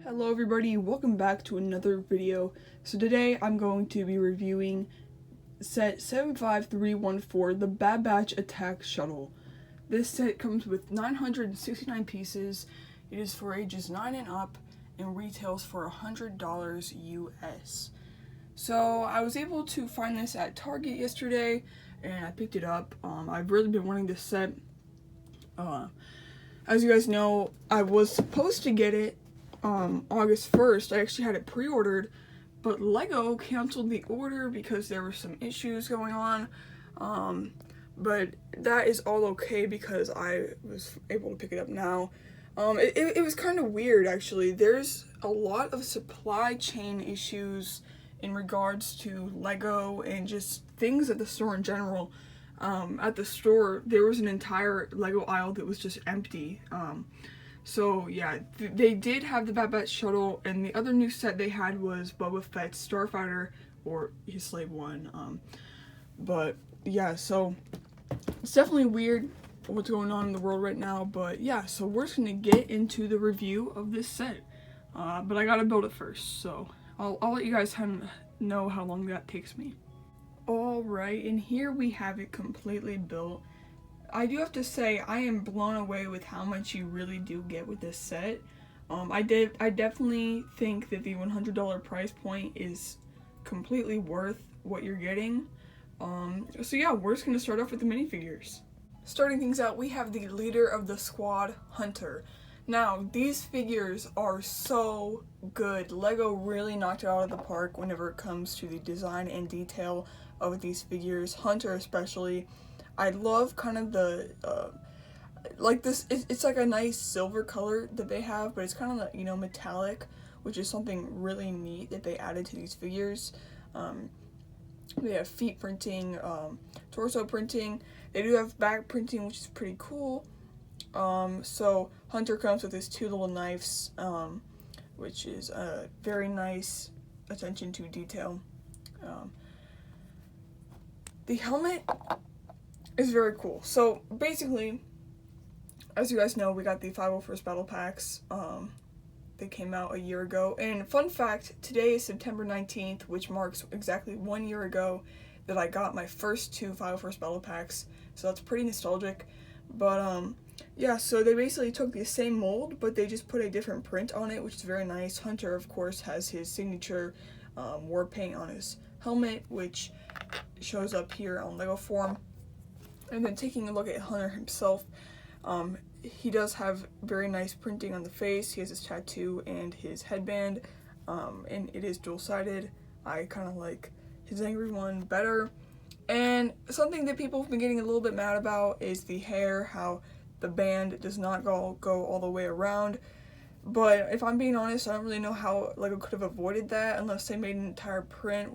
Hello everybody, welcome back to another video. So today I'm going to be reviewing set 75314, the Bad Batch Attack Shuttle. This set comes with 969 pieces. It is for ages 9 and up and retails for $100 US. So I was able to find this at Target yesterday and I picked it up. I've really been wanting this set. As you guys know, I was supposed to get it August 1st. I actually had it pre-ordered, but Lego canceled the order because there were some issues going on. But that is all okay because I was able to pick it up now. It was kind of weird, actually. There's a lot of supply chain issues in regards to Lego and just things at the store in general. At the store, there was an entire Lego aisle that was just empty. So yeah, they did have the Bad Batch Shuttle, and the other new set they had was Boba Fett's Starfighter, or his Slave One. But yeah, so it's definitely weird what's going on in the world right now, but yeah, so we're just gonna get into the review of this set. But I gotta build it first, so I'll let you guys know how long that takes me. Alright, and here we have it completely built. I do have to say, I am blown away with how much you really do get with this set. I definitely think that the $100 price point is completely worth what you're getting. So yeah, we're just going to start off with the minifigures. Starting things out, we have the leader of the squad, Hunter. Now, these figures are so good. Lego really knocked it out of the park whenever it comes to the design and detail of these figures, Hunter especially. I love kind of the, like this, it's like a nice silver color that they have, but it's kind of, you know, metallic, which is something really neat that they added to these figures. They have feet printing, torso printing, they do have back printing, which is pretty cool. So Hunter comes with his two little knives, which is a very nice attention to detail. The helmet is very cool. So basically, as you guys know, we got the 501st battle packs. They came out a year ago. And fun fact, today is September 19th, which marks exactly 1 year ago that I got my first two 501st battle packs. So that's pretty nostalgic. But yeah, so they basically took the same mold, but they just put a different print on it, which is very nice. Hunter, of course, has his signature war paint on his helmet, which shows up here on Lego form. And then taking a look at Hunter himself, he does have very nice printing on the face. He has his tattoo and his headband, and it is dual-sided. I kind of like his angry one better. And something that people have been getting a little bit mad about is the hair, how the band does not go all the way around. But if I'm being honest, I don't really know how Lego could have avoided that unless they made an entire print,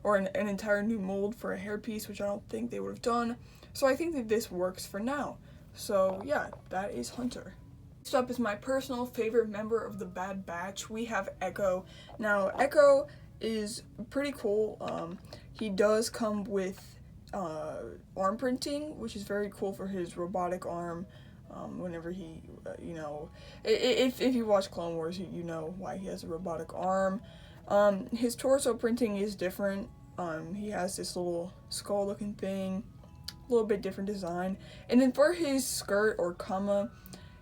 or an entire new mold for a hairpiece, which I don't think they would have done. So I think that this works for now. So yeah, that is Hunter. Next up is my personal favorite member of the Bad Batch. We have Echo. Now, Echo is pretty cool. He does come with arm printing, which is very cool for his robotic arm. Whenever he, you know, if you watch Clone Wars, you know why he has a robotic arm. His torso printing is different. He has this little skull looking thing, a little bit different design. And then for his skirt or kama,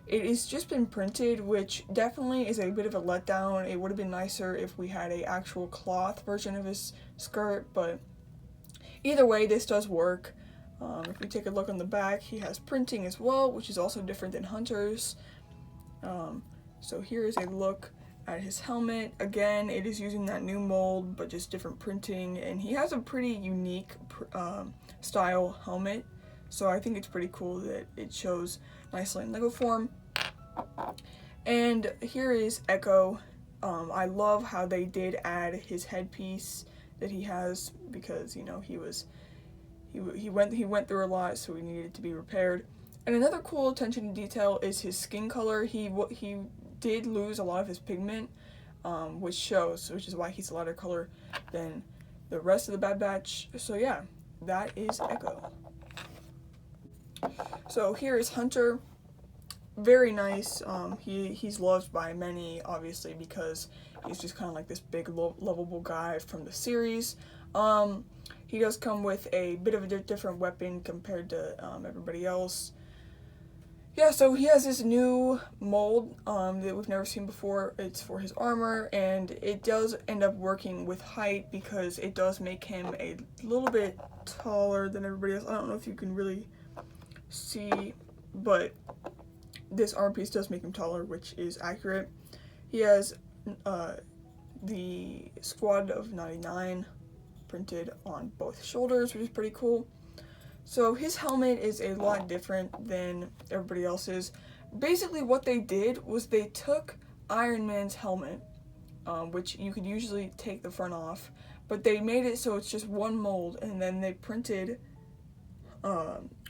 it has just been printed, which definitely is a bit of a letdown. It would have been nicer if we had a actual cloth version of his skirt, but either way, this does work. If we take a look on the back, he has printing as well, which is also different than Hunter's. So here is a look at his helmet. Again, it is using that new mold, but just different printing, and he has a pretty unique style helmet, so I think it's pretty cool that it shows nicely in Lego form. And here is Echo. I love how they did add his headpiece that he has, because, you know, he went through a lot, so he needed to be repaired. And another cool attention to detail is his skin color. He did lose a lot of his pigment, which shows, which is why he's a lighter color than the rest of the Bad Batch. So yeah, that is Echo. So here is Hunter. very nice. He's loved by many, obviously, because he's just kind of like this big, lovable guy from the series. He does come with a bit of a different weapon compared to everybody else. Yeah, so he has this new mold that we've never seen before. It's for his armor, and it does end up working with height because it does make him a little bit taller than everybody else. I don't know if you can really see, but this armor piece does make him taller, which is accurate. He has the Squad of 99 printed on both shoulders, which is pretty cool. So his helmet is a lot different than everybody else's. Basically what they did was they took Iron Man's helmet, which you could usually take the front off, but they made it so it's just one mold, and then they printed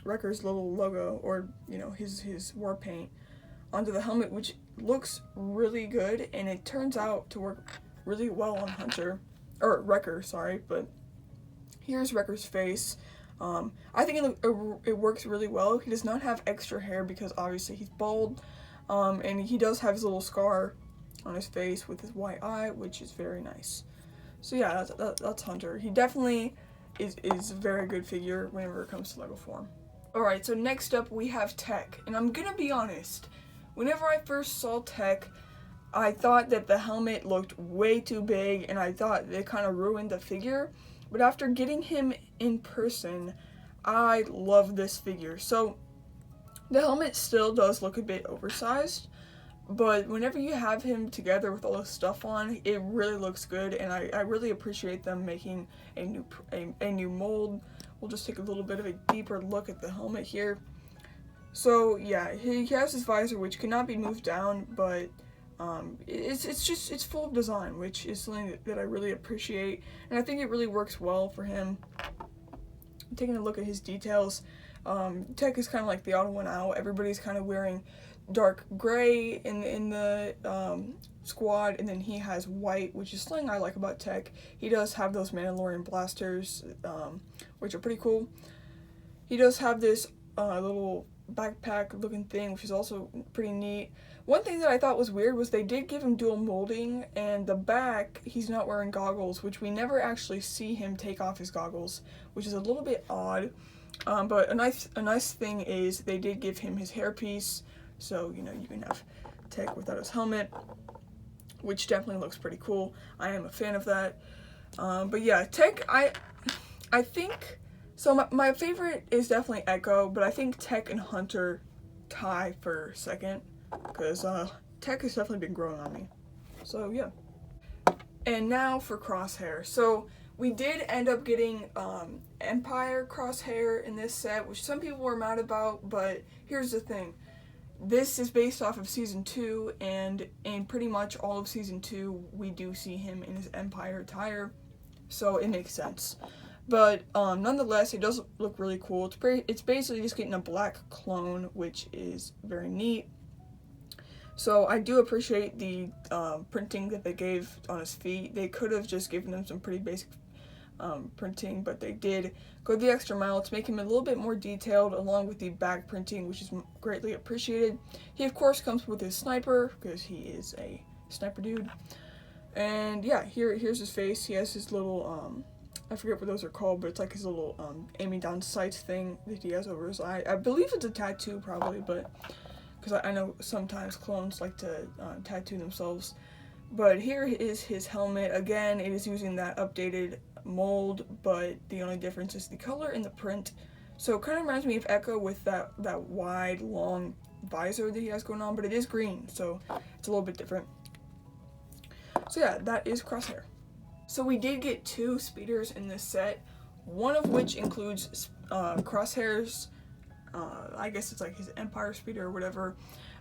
Wrecker's little logo, or his war paint, onto the helmet, which looks really good, and it turns out to work really well on Wrecker, sorry, but here's Wrecker's face. I think it works really well. He does not have extra hair because obviously he's bald, and he does have his little scar on his face with his white eye, which is very nice. So yeah, that's Hunter. He definitely is a very good figure whenever it comes to Lego form. Alright, so next up we have Tech, and I'm gonna be honest, whenever I first saw Tech, I thought that the helmet looked way too big, and I thought it kind of ruined the figure. But after getting him in person, I love this figure. So the helmet still does look a bit oversized, but whenever you have him together with all this stuff on, it really looks good, and I really appreciate them making a new mold. We'll just take a little bit of a deeper look at the helmet here. So yeah, he has his visor, which cannot be moved down, but it's full of design, which is something that I really appreciate, and I think it really works well for him. Taking a look at his details, Tech is kind of like the odd one out. Everybody's kind of wearing dark gray in the squad, and then he has white, which is something I like about Tech. He does have those Mandalorian blasters, which are pretty cool. He does have this little backpack looking thing, which is also pretty neat. One thing that I thought was weird was they did give him dual molding, and the back, he's not wearing goggles, which we never actually see him take off his goggles, which is a little bit odd. But a nice thing is they did give him his hairpiece, so you can have Tech without his helmet, which definitely looks pretty cool. I am a fan of that. But yeah, Tech, I think, so my favorite is definitely Echo, but I think Tech and Hunter tie for second, because Tech has definitely been growing on me. So yeah. And now for Crosshair. So we did end up getting Empire Crosshair in this set, which some people were mad about, but here's the thing. This is based off of Season 2, and in pretty much all of Season 2, we do see him in his Empire attire, so it makes sense. But nonetheless, it does look really cool. It's basically just getting a black clone, which is very neat. So I do appreciate the printing that they gave on his feet. They could have just given him some pretty basic printing, but they did go the extra mile to make him a little bit more detailed, along with the back printing, which is greatly appreciated. He of course comes with his sniper, because he is a sniper dude. And yeah, here's his face. He has his little I forget what those are called, but it's like his little aiming down sights thing that he has over his eye. I believe it's a tattoo, probably, but because I know sometimes clones like to tattoo themselves. But here is his helmet. Again, it is using that updated mold, but the only difference is the color and the print. So it kind of reminds me of Echo with that wide, long visor that he has going on, but it is green, so it's a little bit different. So yeah, that is Crosshair. So we did get 2 speeders in this set, one of which includes Crosshair's, I guess it's like his Empire speeder or whatever.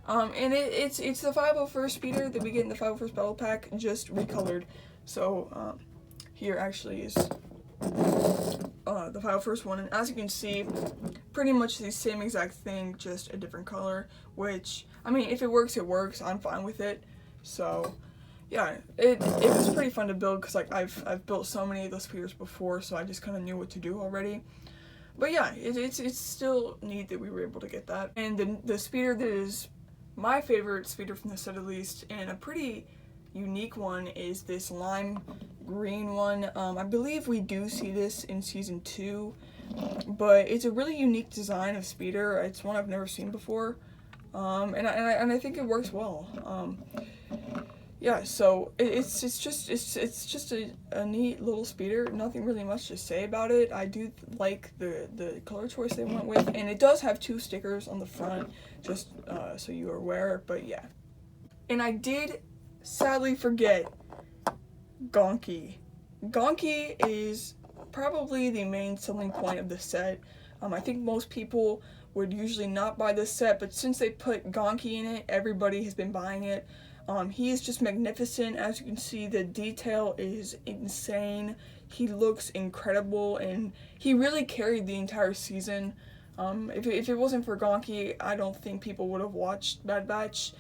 And it's the 501st speeder that we get in the 501st Battle Pack, just recolored. So here actually is the 501st one, and as you can see, pretty much the same exact thing, just a different color, which, I mean, if it works, it works. I'm fine with it. So yeah, it was pretty fun to build, because like I've built so many of those speeders before, so I just kind of knew what to do already. But yeah, it's still neat that we were able to get that. And the speeder that is my favorite speeder from the set at least, and a pretty unique one, is this lime green one. I believe we do see this in season 2, but it's a really unique design of speeder. It's one I've never seen before, and I think it works well. Yeah, so it's just a neat little speeder. Nothing really much to say about it. I do like the color choice they went with, and it does have 2 stickers on the front, just so you are aware. But yeah, and I did sadly forget Gonky. Gonky is probably the main selling point of the set. I think most people would usually not buy this set, but since they put Gonky in it, everybody has been buying it. He is just magnificent. As you can see, the detail is insane. He looks incredible, and he really carried the entire season. If it wasn't for Gonky, I don't think people would have watched Bad Batch.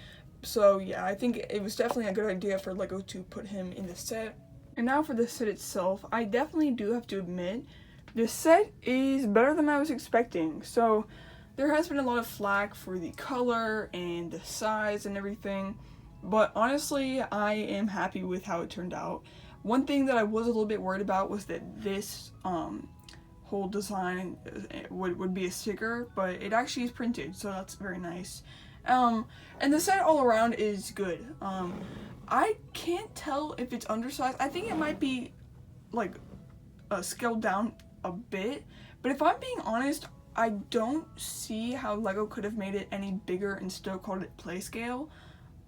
So yeah, I think it was definitely a good idea for LEGO to put him in the set. And now for the set itself, I definitely do have to admit, the set is better than I was expecting. So there has been a lot of flack for the color and the size and everything. But honestly, I am happy with how it turned out. One thing that I was a little bit worried about was that this whole design would be a sticker, but it actually is printed, so that's very nice. And the set all around is good. I can't tell if it's undersized. I think it might be like scaled down a bit, but if I'm being honest, I don't see how LEGO could have made it any bigger and still called it play scale.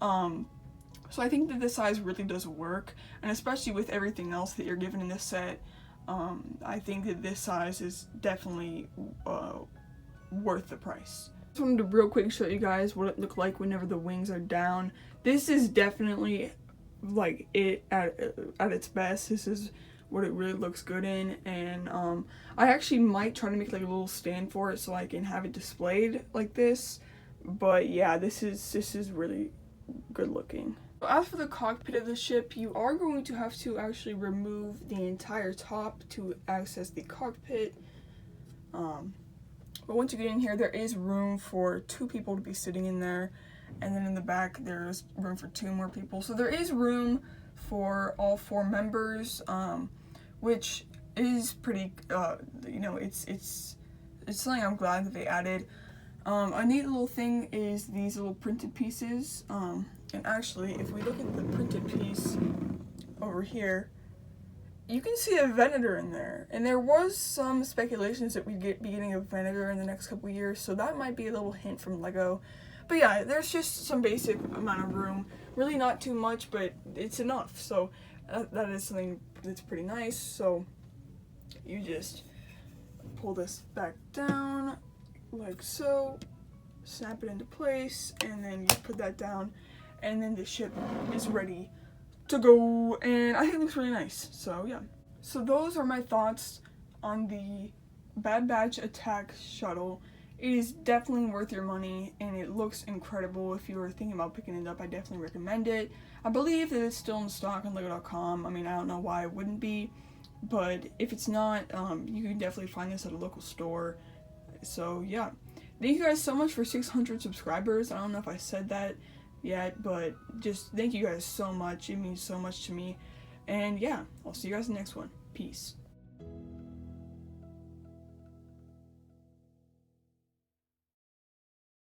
So I think that this size really does work, and especially with everything else that you're given in this set, I think that this size is definitely worth the price. I just wanted to real quick show you guys what it looked like whenever the wings are down. This is definitely like it at its best. This is what it really looks good in, and I actually might try to make like a little stand for it so I can have it displayed like this. But yeah, this is really good looking. As for the cockpit of the ship, you are going to have to actually remove the entire top to access the cockpit. But once you get in here, there is room for 2 people to be sitting in there, and then in the back there's room for 2 more people. So there is room for all 4 members, which is pretty, you know, it's something I'm glad that they added. A neat little thing is these little printed pieces, and actually if we look at the printed piece over here, you can see a Venator in there, and there was some speculations that we'd be getting a Venator in the next couple years, so that might be a little hint from LEGO. But yeah, there's just some basic amount of room, really not too much, but it's enough, so that is something that's pretty nice. So you just pull this back down like so, snap it into place, and then you put that down, and then the ship is ready to go, and I think it looks really nice. So yeah, so those are my thoughts on the Bad Batch Attack Shuttle. It is definitely worth your money, and it looks incredible. If you were thinking about picking it up, I definitely recommend it. I believe that it's still in stock on LEGO.com. I mean, I don't know why it wouldn't be, but if it's not, you can definitely find this at a local store. So yeah, thank you guys so much for 600 subscribers. I don't know if I said that yet, but just thank you guys so much. It means so much to me. And yeah, I'll see you guys in the next one. Peace.